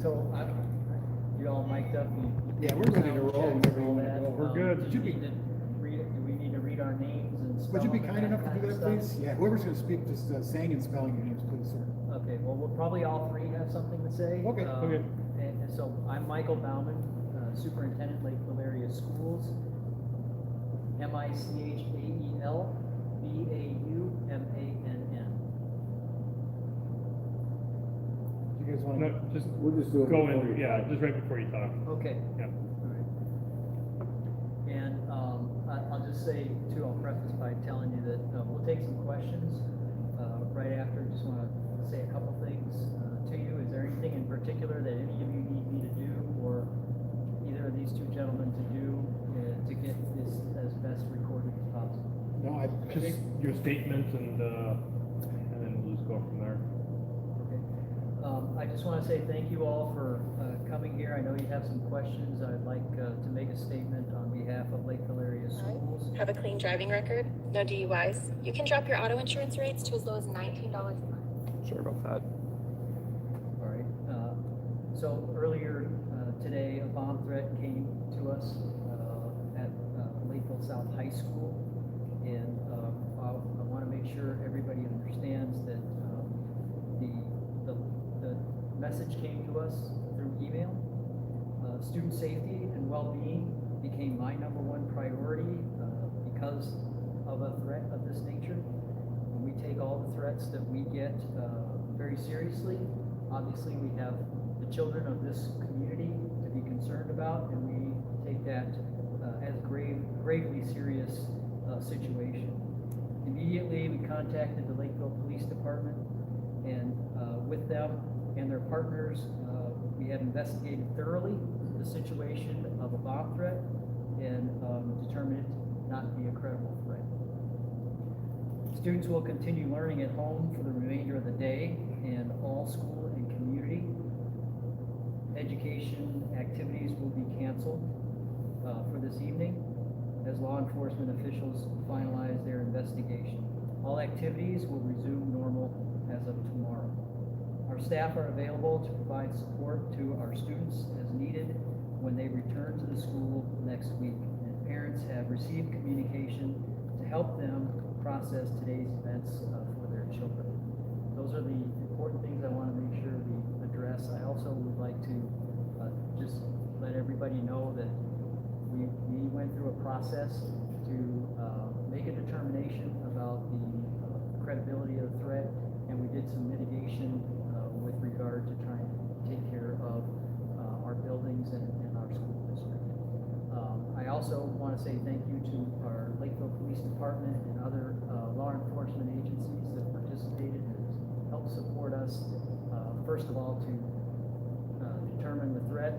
So, you all mic'd up? Yeah, we're ready to roll whenever you All wanna that. go. We're good. Do we need to read our names and spell Would you be them kind and enough to kind do of that, stuff? please? Yeah, whoever's gonna speak, just saying and spelling your names, please, sir. Okay, well, we'll probably all three have something to say. Okay, okay. And so I'm Michael Bauman, Superintendent, Lakeville Area Schools. MICHAEL Do you guys wanna? No, just We'll just do it go before in, you yeah, talk. just right before you talk. Okay. Yeah. Alright. And, I'll just say too, I'll preface by telling you that, we'll take some questions, right after. Just wanna say a couple things, to you. Is there anything in particular that any of you need me to do, or either of these two gentlemen to do, to get this as best recorded as possible? No, I Just think, your statement and then we'll just go from there. Okay. I just want to say thank you all for coming here. I know you have some questions. I'd like to make a statement on behalf of Lakeville Area Schools. Have a clean driving record, no DUIs. You can drop your auto insurance rates to as low as $19 a month. Sorry about that. All right. So earlier today, a bomb threat came to us at Lakeville South High School, and I want to make sure everybody understands that the message came to us through email. Student safety and well-being became my #1 priority because of a threat of this nature. And we take all the threats that we get very seriously. Obviously, we have the children of this community to be concerned about, and we take that as gravely serious situation. Immediately, we contacted the Lakeville Police Department, and with them and their partners, we have investigated thoroughly the situation of a bomb threat and determined it not to be a credible threat. Students will continue learning at home for the remainder of the day, and all school and community education activities will be canceled for this evening as law enforcement officials finalize their investigation. All activities will resume normal as of tomorrow. Our staff are available to provide support to our students as needed when they return to the school next week. And parents have received communication to help them process today's events for their children. Those are the important things I want to make sure we address. I also would like to just let everybody know that we went through a process to make a determination about the credibility of the threat, and we did some mitigation with regard to trying to take care of our buildings and our school district. I also want to say thank you to our Lakeville Police Department and other law enforcement agencies that participated and helped support us, first of all, to determine the threat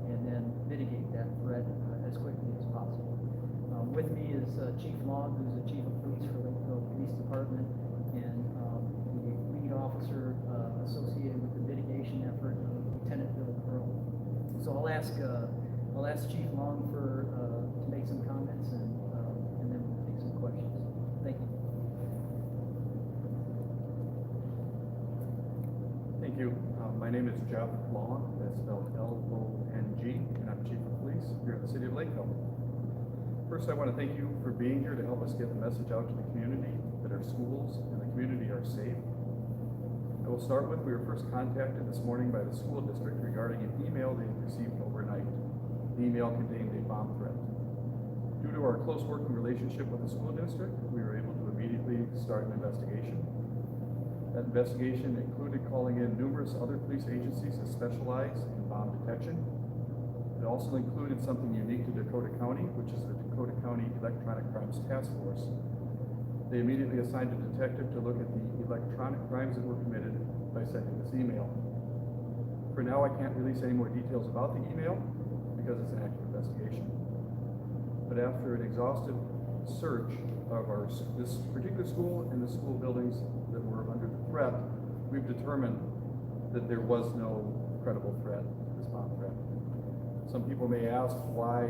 and then mitigate that threat as quickly as possible. With me is Chief Long, who's the Chief of Police for Lakeville Police Department, and the lead officer associated with the mitigation effort, Lieutenant Bill Pearl. So I'll ask Chief Long to make some comments, and then we'll take some questions. Thank you. Thank you. My name is Jeff Long, that's spelled L-O-N-G, and I'm Chief of Police here in the city of Lakeville. First, I want to thank you for being here to help us get the message out to the community that our schools and the community are safe. I will start with, we were first contacted this morning by the school district regarding an email they received overnight. The email contained a bomb threat. Due to our close working relationship with the school district, we were able to immediately start an investigation. That investigation included calling in numerous other police agencies that specialize in bomb detection. It also included something unique to Dakota County, which is the Dakota County Electronic Crimes Task Force. They immediately assigned a detective to look at the electronic crimes that were committed by sending this email. For now, I can't release any more details about the email because it's an active investigation. But after an exhaustive search of this particular school and the school buildings that were under the threat, we've determined that there was no credible threat to this bomb threat. Some people may ask why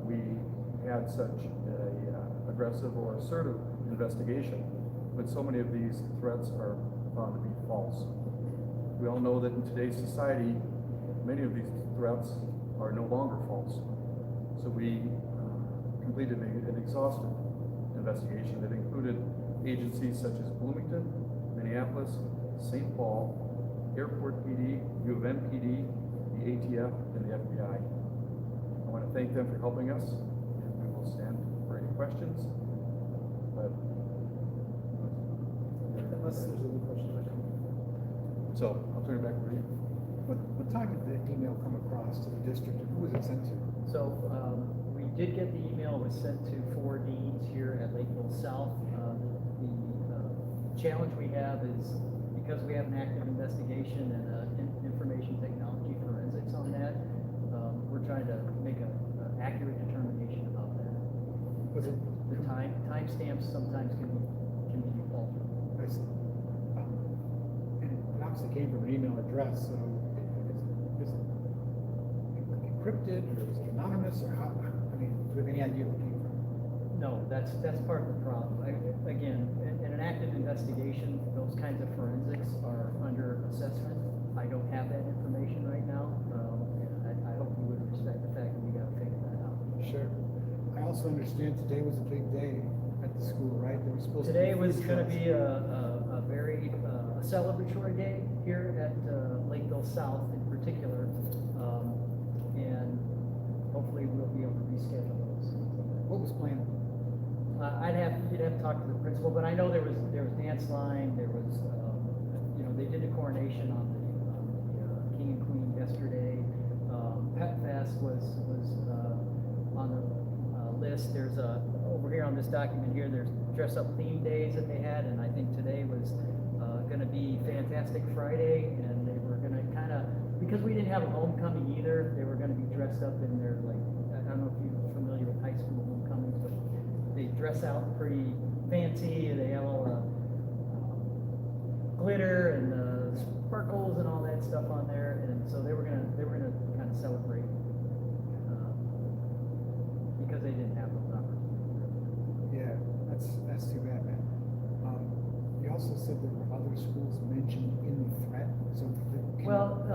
we had such a aggressive or assertive investigation when so many of these threats are found to be false. We all know that in today's society, many of these threats are no longer false. So we completed an exhaustive investigation that included agencies such as Bloomington, Minneapolis, St. Paul, Airport PD, U of M PD, the ATF, and the FBI. I want to thank them for helping us, and we will stand for any questions. But Unless there's other questions that come. so I'll turn it back over to you. What time did the email come across to the district, and who was it sent to? So, we did get the email, it was sent to 4 deans here at Lakeville South. The challenge we have is, because we have an active investigation and information technology forensics on that, we're trying to make an accurate determination about that. Was it? The timestamps sometimes can be altered. I see. And it obviously came from an email address, so is it encrypted, or is it anonymous, or how, I mean, do you have any idea what it came from? No, that's part of the problem. Again, in an active investigation, those kinds of forensics are under assessment. I don't have that information right now, and I hope you would respect the fact that we gotta figure that out. Sure. I also understand today was a big day at the school, right? They were supposed to. Today was gonna be a very celebratory day here at Lakeville South in particular, and hopefully we'll be able to reschedule those. What was planned? You'd have to talk to the principal, but I know there was dance line, there was, they did a coronation on the King and Queen yesterday. Pet Fest was on the list. There's over here on this document here, there's dress up theme days that they had, and I think today was gonna be Fantastic Friday, and they were gonna kinda, because we didn't have a homecoming either, they were gonna be dressed up in their, like, I don't know if you're familiar with high school homecomings, but they dress out pretty fancy, and they have all the glitter and sparkles and all that stuff on there, and so they were gonna kind of celebrate because they didn't have those opportunities. Yeah, that's too bad, man. You also said there were other schools mentioned in the threat, so. Well,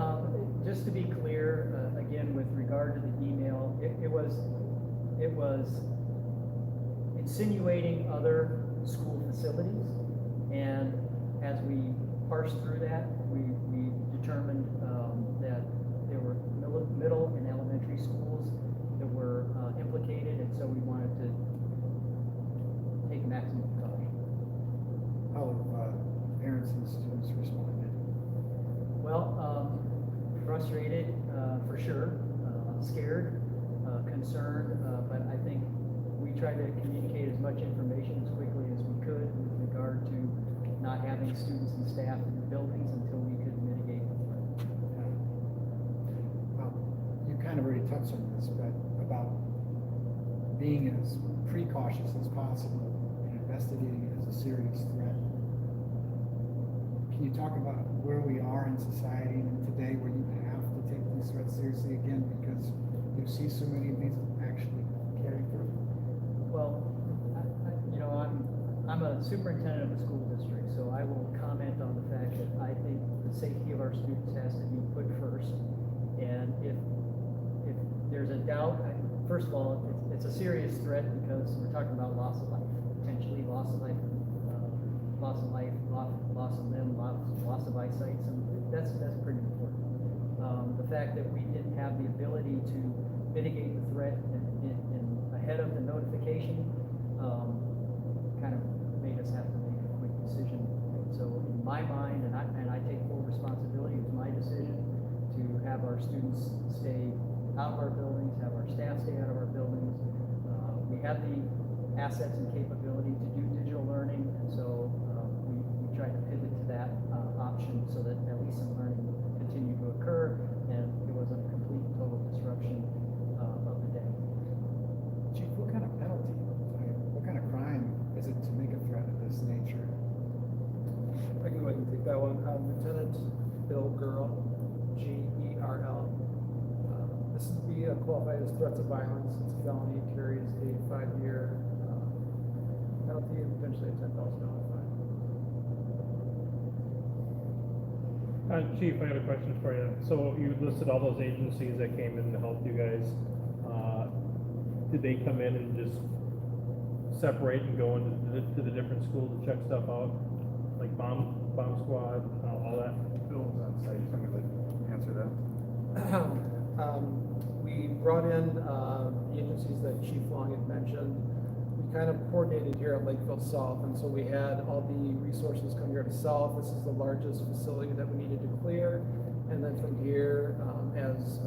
just to be clear, again, with regard to the email, it was insinuating other school facilities, and as we parsed through that, we determined that there were middle and elementary schools that were implicated, and so we wanted to take maximum precaution. How have parents and students responded? Well, frustrated, for sure, scared, concerned, but I think we tried to communicate as much information as quickly as we could with regard to not having students and staff in the buildings until we could mitigate the threat. Well, you kind of already touched on this, but about being as precautious as possible and investigating it as a serious threat. Can you talk about where we are in society and today, where you have to take these threats seriously again because you see so many of these actually carry through? Well, I'm a superintendent of a school district, so I will comment on the fact that I think the safety of our students has to be put first. And if there's a doubt, first of all, it's a serious threat because we're talking about loss of life, potentially loss of life, loss of limb, loss of eyesight. So that's pretty important. The fact that we didn't have the ability to mitigate the threat in ahead of the notification kind of made us have to make a quick decision. And so in my mind, and I take full responsibility, it was my decision to have our students stay out of our buildings, have our staff stay out of our buildings. We have the assets and capability to do digital learning, and so we tried to pivot to that option so that at least some learning continued to occur, and it wasn't a complete total disruption of the day. Chief, what kind of penalty, what kind of crime is it to make a threat of this nature? I can go ahead and take that one. Lieutenant Bill Gerl, Gerl. This would be qualified as threats of violence. It's a felony, carries a 5-year penalty and potentially a $10,000 fine. Chief, I got a question for you. So you listed all those agencies that came in to help you guys. Did they come in and just separate and go into to the different schools to check stuff out? Like bomb squad, all that? Bill was on site, so I'm gonna answer that. We brought in the agencies that Chief Long had mentioned. We kind of coordinated here at Lakeville South, and so we had all the resources come here to South. This is the largest facility that we needed to clear, and then from here, as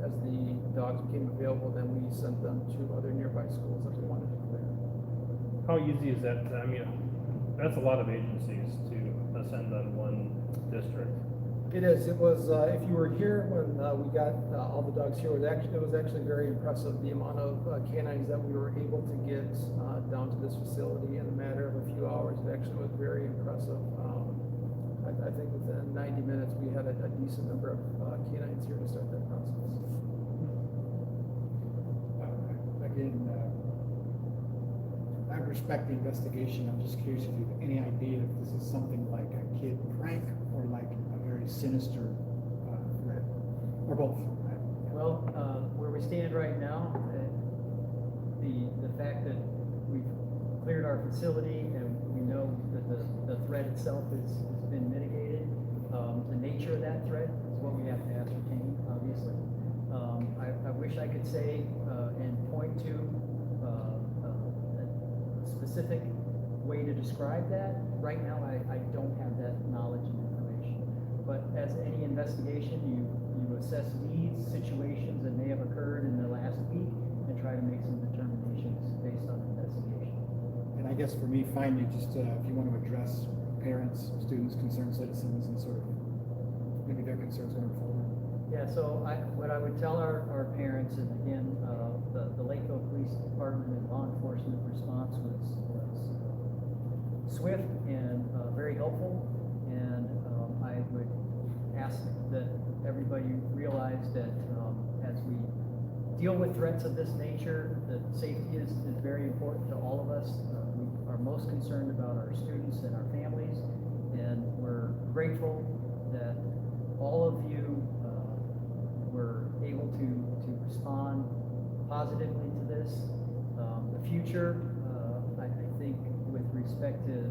the dogs became available, then we sent them to other nearby schools that we wanted to clear. How easy is that? I mean, that's a lot of agencies to ascend on one district. It is. It was. If you were here when we got all the dogs here, it was actually very impressive the amount of canines that we were able to get down to this facility in a matter of a few hours. It actually was very impressive. I think within 90 minutes we had a decent number of canines here to start that process. Again, I respect the investigation. I'm just curious if you have any idea if this is something like a kid prank or like a very sinister threat, or both. Well, where we stand right now, the fact that we've cleared our facility and we know that the threat itself has been mitigated, the nature of that threat is what we have to ascertain, obviously. I wish I could say and point to a specific way to describe that. Right now, I don't have that knowledge and information. But as any investigation, you assess needs, situations that may have occurred in the last week, and try to make some determinations based on the investigation. And I guess for me, finally, just if you want to address parents, students, concerned citizens, and sort of maybe their concerns going forward. Yeah, so what I would tell our parents, and again, the Lakeville Police Department and law enforcement response was swift and very helpful, and I would ask that everybody realize that as we deal with threats of this nature, that safety is very important to all of us. We are most concerned about our students and our families, and we're grateful that all of you were able to respond positively to this. The future, I think, with respect to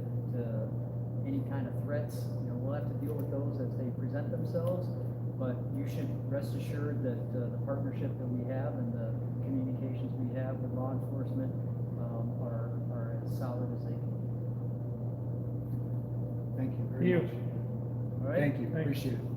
any kind of threats, we'll have to deal with those as they present themselves. But you should rest assured that the partnership that we have and the communications we have with law enforcement are as solid as they can be. Thank you very much. All right? Thank you. Thanks. Appreciate it.